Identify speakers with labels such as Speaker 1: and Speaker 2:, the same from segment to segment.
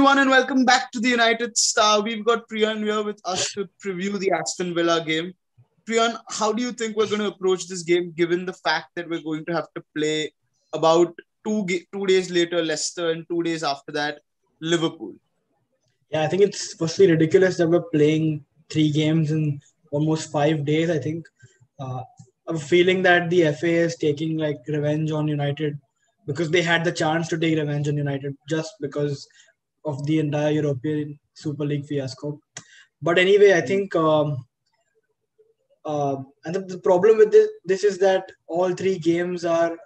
Speaker 1: everyone, and welcome back to the United Star. We've got Priyan here with us to preview the Aston Villa game. Priyan, how do you think we're going to approach this game, given the fact that we're going to have to play about 2 days later Leicester and 2 days after that Liverpool?
Speaker 2: Yeah, I think it's firstly ridiculous that we're playing 3 games in almost 5 days. I think I'm feeling that the FA is taking like revenge on United because they had the chance to take revenge on United just because of the entire European Super League fiasco. But anyway, I think and the problem with this is that all 3 games are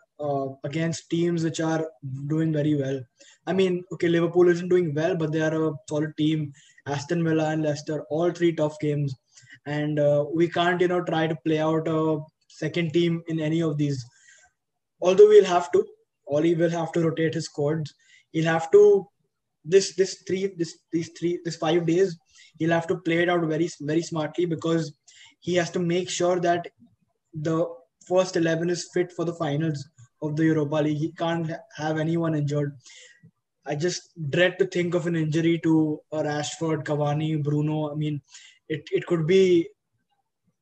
Speaker 2: against teams which are doing very well. I mean, okay, Liverpool isn't doing well, but they are a solid team. Aston Villa and Leicester, all 3 tough games, and we can't, try to play out a second team in any of these. Although Ollie will have to rotate his squads. He'll have to this 5 days. He'll have to play it out very very smartly because he has to make sure that the first 11 is fit for the finals of the Europa League. He can't have anyone injured. I just dread to think of an injury to Rashford, Cavani, Bruno. I mean, it could be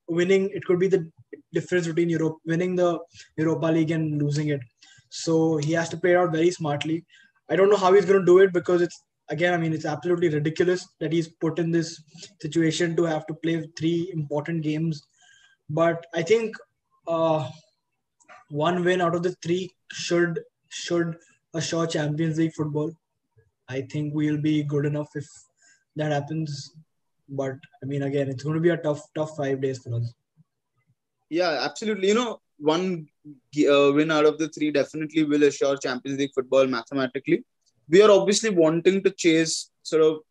Speaker 2: winning. It could be the difference between winning the Europa League and losing it. So he has to play it out very smartly. I don't know how he's going to do it because it's absolutely ridiculous that he's put in this situation to have to play 3 important games. But I think one win out of the 3 should assure Champions League football. I think we'll be good enough if that happens. But I mean, again, it's going to be a tough 5 days for us.
Speaker 1: Yeah, absolutely. One win out of the 3 definitely will assure Champions League football mathematically. We are obviously wanting to chase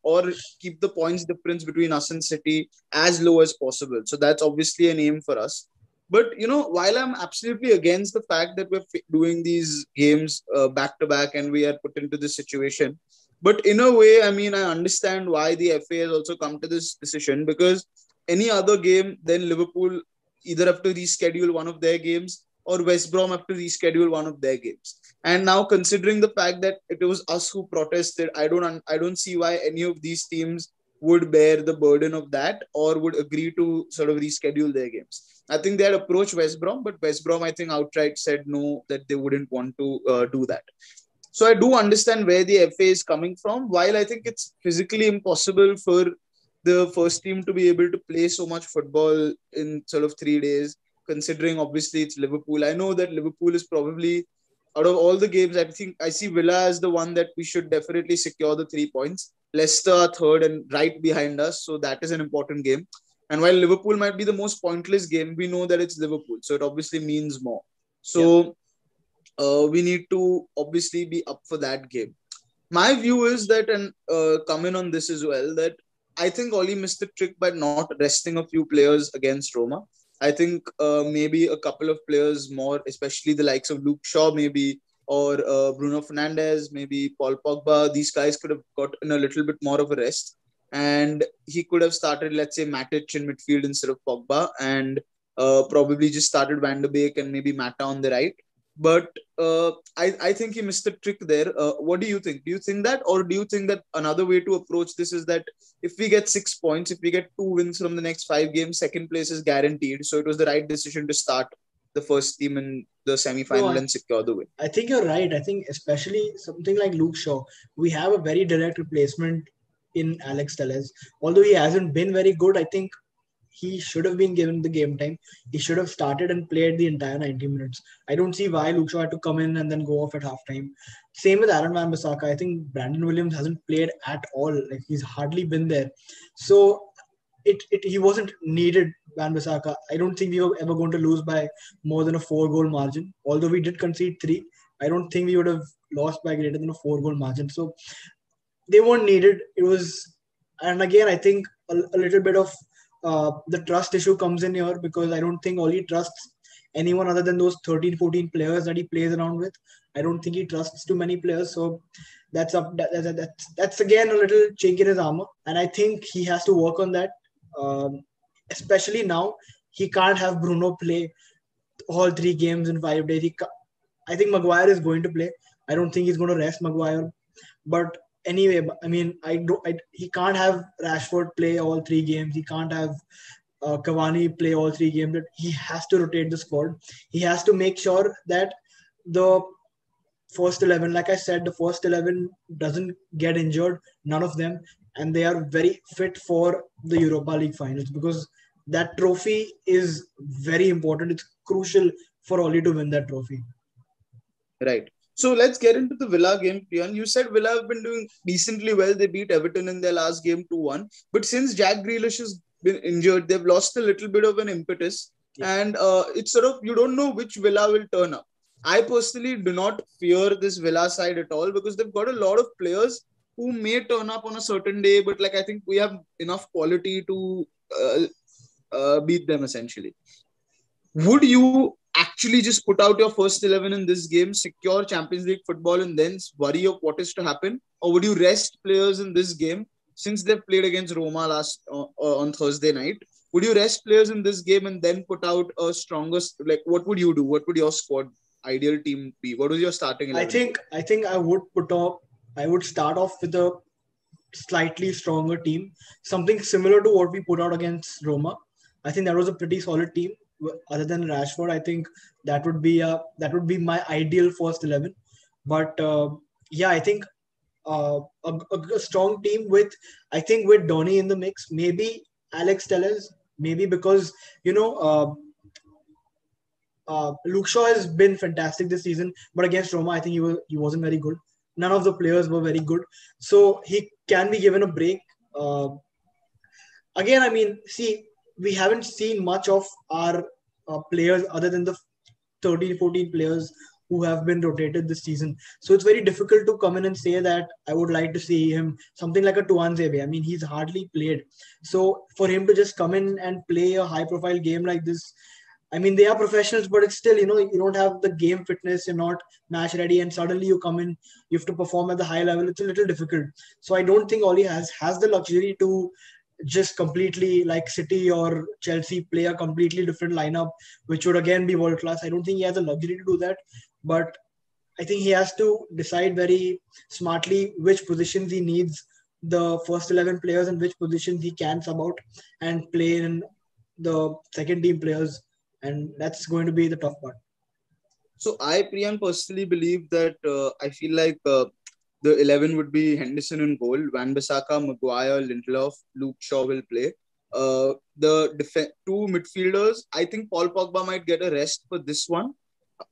Speaker 1: or keep the points difference between us and City as low as possible. So that's obviously an aim for us. But, while I'm absolutely against the fact that we're doing these games back to back and we are put into this situation, but in a way, I mean, I understand why the FA has also come to this decision because any other game, then Liverpool either have to reschedule one of their games or West Brom have to reschedule one of their games. And now, considering the fact that it was us who protested, I don't see why any of these teams would bear the burden of that or would agree to sort of reschedule their games. I think they had approached West Brom, but West Brom, I think, outright said no, that they wouldn't want to do that. So I do understand where the FA is coming from. While I think it's physically impossible for the first team to be able to play so much football in sort of 3 days, considering obviously it's Liverpool. I know that Liverpool is probably, out of all the games, I think I see Villa as the one that we should definitely secure the 3 points. Leicester are third and right behind us. So that is an important game. And while Liverpool might be the most pointless game, we know that it's Liverpool. So it obviously means more. So we need to obviously be up for that game. My view is that, and come in on this as well, that I think Oli missed the trick by not resting a few players against Roma. I think maybe a couple of players more, especially the likes of Luke Shaw, maybe, or Bruno Fernandes, maybe Paul Pogba. These guys could have gotten a little bit more of a rest. And he could have started, let's say, Matic in midfield instead of Pogba, and probably just started Van der Beek and maybe Mata on the right. But I think he missed the trick there. What do you think? Do you think that? Or do you think that another way to approach this is that if we get 6 points, if we get 2 wins from the next 5 games, second place is guaranteed. So it was the right decision to start the first team in the semi-final and secure the win.
Speaker 2: I think you're right. I think especially something like Luke Shaw, we have a very direct replacement in Alex Telles. Although he hasn't been very good, I think he should have been given the game time. He should have started and played the entire 90 minutes. I don't see why Luke Shaw had to come in and then go off at halftime. Same with Aaron Wan-Bissaka. I think Brandon Williams hasn't played at all. Like, he's hardly been there. So he wasn't needed, Wan-Bissaka. I don't think we were ever going to lose by more than a 4-goal margin. Although we did concede 3, I don't think we would have lost by greater than a 4-goal margin. So they weren't needed. It was, and again, I think a little bit of the trust issue comes in here because I don't think Oli trusts anyone other than those 13, 14 players that he plays around with. I don't think he trusts too many players. So that's again a little chink in his armor. And I think he has to work on that. Especially now, he can't have Bruno play all 3 games in 5 days. I think Maguire is going to play. I don't think he's going to rest Maguire. But anyway. I mean, he can't have Rashford play all 3 games. He can't have Cavani play all 3 games. But he has to rotate the squad. He has to make sure that the first 11, like I said, the first 11 doesn't get injured, none of them, and they are very fit for the Europa League finals, because that trophy is very important. It's crucial for Oli to win that trophy.
Speaker 1: Right. So let's get into the Villa game, Priyan. You said Villa have been doing decently well. They beat Everton in their last game 2-1. But since Jack Grealish has been injured, they've lost a little bit of an impetus.
Speaker 2: Yeah.
Speaker 1: And it's sort of, you don't know which Villa will turn up. I personally do not fear this Villa side at all, because they've got a lot of players who may turn up on a certain day. But like, I think we have enough quality to beat them essentially. Would you actually just put out your first 11 in this game, secure Champions League football, and then worry of what is to happen? Or would you rest players in this game since they've played against Roma last on Thursday night? Would you rest players in this game and then put out a stronger, like, what would you do? What would your squad ideal team be? What was your starting 11?
Speaker 2: I think I would start off with a slightly stronger team, something similar to what we put out against Roma. I think that was a pretty solid team. Other than Rashford, I think that would be my ideal first 11. But yeah, I think a strong team with, I think, with Donny in the mix, maybe Alex Telles, maybe because Luke Shaw has been fantastic this season, but against Roma, I think he wasn't very good. None of the players were very good, so he can be given a break. Again, I mean, see, we haven't seen much of our players other than the 13, 14 players who have been rotated this season. So it's very difficult to come in and say that I would like to see him something like a Tuanzebe. I mean, he's hardly played. So for him to just come in and play a high-profile game like this, I mean, they are professionals, but it's still, you don't have the game fitness, you're not match ready, and suddenly you come in, you have to perform at the high level. It's a little difficult. So I don't think Oli has the luxury to just completely, like City or Chelsea, play a completely different lineup, which would again be world class. I don't think he has the luxury to do that, but I think he has to decide very smartly which positions he needs the first 11 players and which positions he can sub out and play in the second team players, and that's going to be the tough part.
Speaker 1: So I, Priyan, personally believe that I feel like the 11 would be Henderson in goal, Van Bissaka, Maguire, Lindelof, Luke Shaw will play. Two midfielders, I think Paul Pogba might get a rest for this one.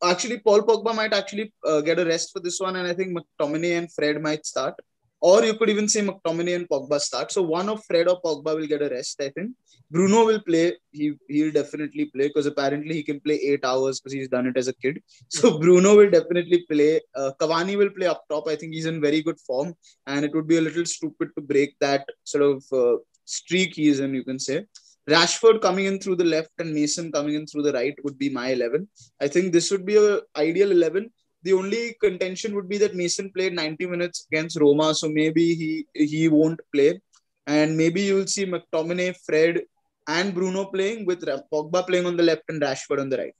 Speaker 1: Actually, Paul Pogba might actually get a rest for this one, and I think McTominay and Fred might start. Or you could even say McTominay and Pogba start. So one of Fred or Pogba will get a rest, I think. Bruno will play. He'll definitely play, because apparently he can play 8 hours because he's done it as a kid. So Bruno will definitely play. Cavani will play up top. I think he's in very good form, and it would be a little stupid to break that sort of streak he is in, you can say. Rashford coming in through the left and Mason coming in through the right would be my 11. I think this would be a ideal 11. The only contention would be that Mason played 90 minutes against Roma, so maybe he won't play. And maybe you'll see McTominay, Fred, and Bruno playing, with Pogba playing on the left and Rashford on the right.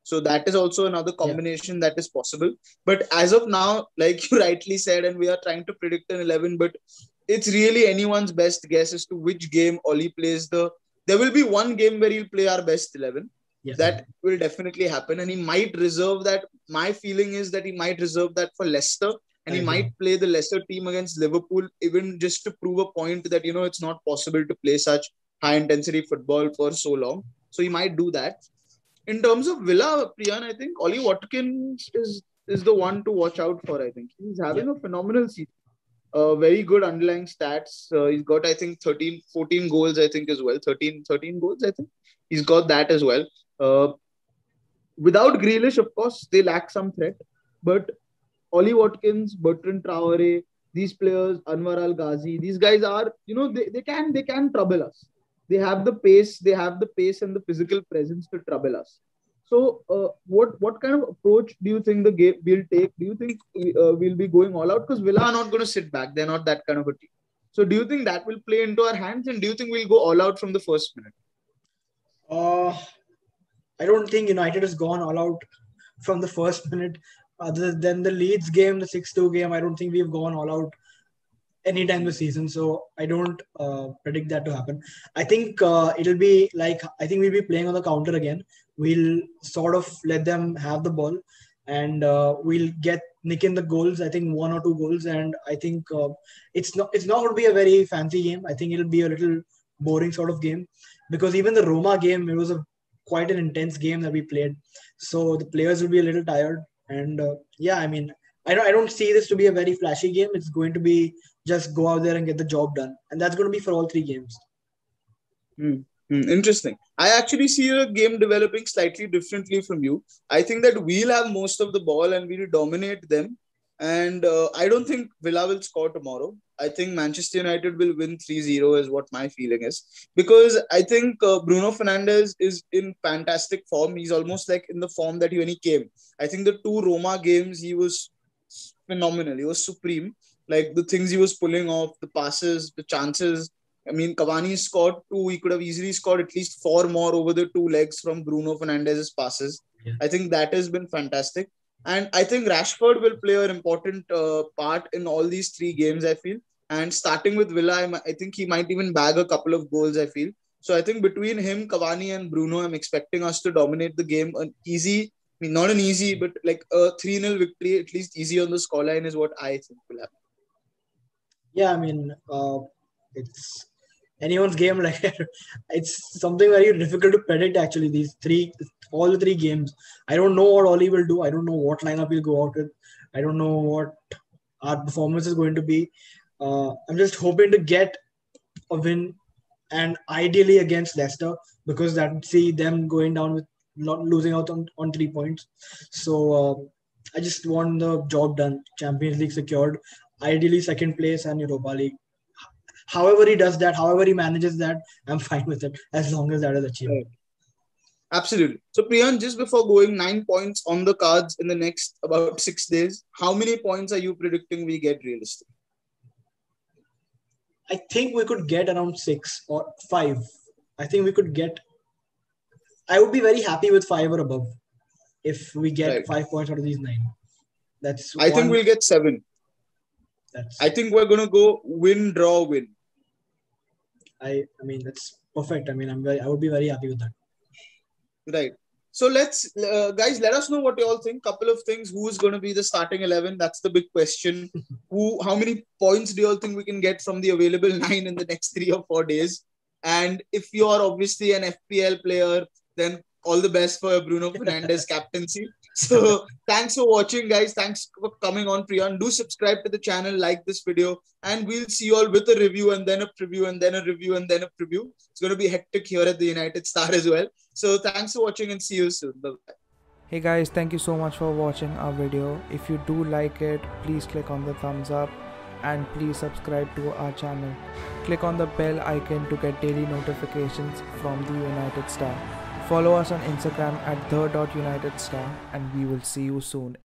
Speaker 1: So that is also another combination that is possible. But as of now, like you rightly said, and we are trying to predict an 11, but it's really anyone's best guess as to which game Oli plays there will be one game where he'll play our best 11.
Speaker 2: Yes.
Speaker 1: That will definitely happen. And he might reserve that. My feeling is that he might reserve that for Leicester. And he might play the lesser team against Liverpool, even just to prove a point that, it's not possible to play such high intensity football for so long. So he might do that. In terms of Villa, Priyan, I think Ollie Watkins is the one to watch out for. I think he's having a phenomenal season. Very good underlying stats. He's got, I think, 14 goals, I think, as well. 13 goals, I think. He's got that as well. Without Grealish, of course, they lack some threat. But Ollie Watkins, Bertrand Traore, these players, Anwar Al Ghazi, these guys are, they can trouble us. They have the pace and the physical presence to trouble us. So, what kind of approach do you think the game will take? Do you think we'll be going all out? Because Villa are not going to sit back. They're not that kind of a team. So, do you think that will play into our hands? And do you think we'll go all out from the first minute?
Speaker 2: I don't think United has gone all out from the first minute. Other than the Leeds game, the 6-2 game, I don't think we've gone all out anytime this season. So I don't predict that to happen. I think it'll be like, I think we'll be playing on the counter again. We'll sort of let them have the ball, and we'll nick in the goals. I think 1 or 2 goals, and I think it's not going to be a very fancy game. I think it'll be a little boring sort of game, because even the Roma game, it was quite an intense game that we played. So the players will be a little tired, and yeah, I mean, I don't see this to be a very flashy game. It's going to be just go out there and get the job done, and that's going to be for all 3 games.
Speaker 1: Interesting. I actually see a game developing slightly differently from you. I think that we'll have most of the ball and we'll dominate them. And I don't think Villa will score tomorrow. I think Manchester United will win 3-0 is what my feeling is. Because I think Bruno Fernandes is in fantastic form. He's almost like in the form that when he came. I think the 2 Roma games, he was phenomenal. He was supreme. Like the things he was pulling off, the passes, the chances. I mean, Cavani scored 2. He could have easily scored at least 4 more over the 2 legs from Bruno Fernandes' passes.
Speaker 2: Yeah.
Speaker 1: I think that has been fantastic. And I think Rashford will play an important part in all these 3 games, I feel. And starting with Villa, I think he might even bag a couple of goals, I feel. So I think between him, Cavani and Bruno, I'm expecting us to dominate the game. An easy, I mean, not an easy, but like a 3-0 victory, at least easy on the scoreline is what I think will happen.
Speaker 2: Yeah, I mean, it's anyone's game. Like it's something very difficult to predict. Actually, all the 3 games. I don't know what Oli will do. I don't know what lineup he'll go out with. I don't know what our performance is going to be. I'm just hoping to get a win, and ideally against Leicester, because that would see them going down with not losing out on 3 points. So I just want the job done. Champions League secured, ideally second place, and Europa League. However he does that, however he manages that, I'm fine with it as long as that is achieved.
Speaker 1: Right. Absolutely. So Priyan, just before going, 9 points on the cards in the next about 6 days. How many points are you predicting we get realistically?
Speaker 2: I think we could get around 6 or 5. I think we could get. I would be very happy with 5 or above if we get 5 points out of these 9.
Speaker 1: I think we'll get 7. I think we're gonna go win, draw, win.
Speaker 2: I mean, that's perfect. I mean, I would be very happy with that.
Speaker 1: Right. So let's, guys, let us know what you all think. Couple of things. Who's going to be the starting 11? That's the big question. How many points do you all think we can get from the available 9 in the next 3 or 4 days? And if you are obviously an FPL player, then all the best for Bruno Fernandes captaincy. So thanks for watching, guys. Thanks for coming on, Priyan. Do subscribe to the channel, like this video, and we'll see you all with a review and then a preview and then a review and then a preview. It's going to be hectic here at the United Star as well. So thanks for watching and see you soon. Bye-bye.
Speaker 3: Hey guys, thank you so much for watching our video. If you do like it, please click on the thumbs up and please subscribe to our channel. Click on the bell icon to get daily notifications from the United Star. Follow us on Instagram at the.UnitedStar and we will see you soon.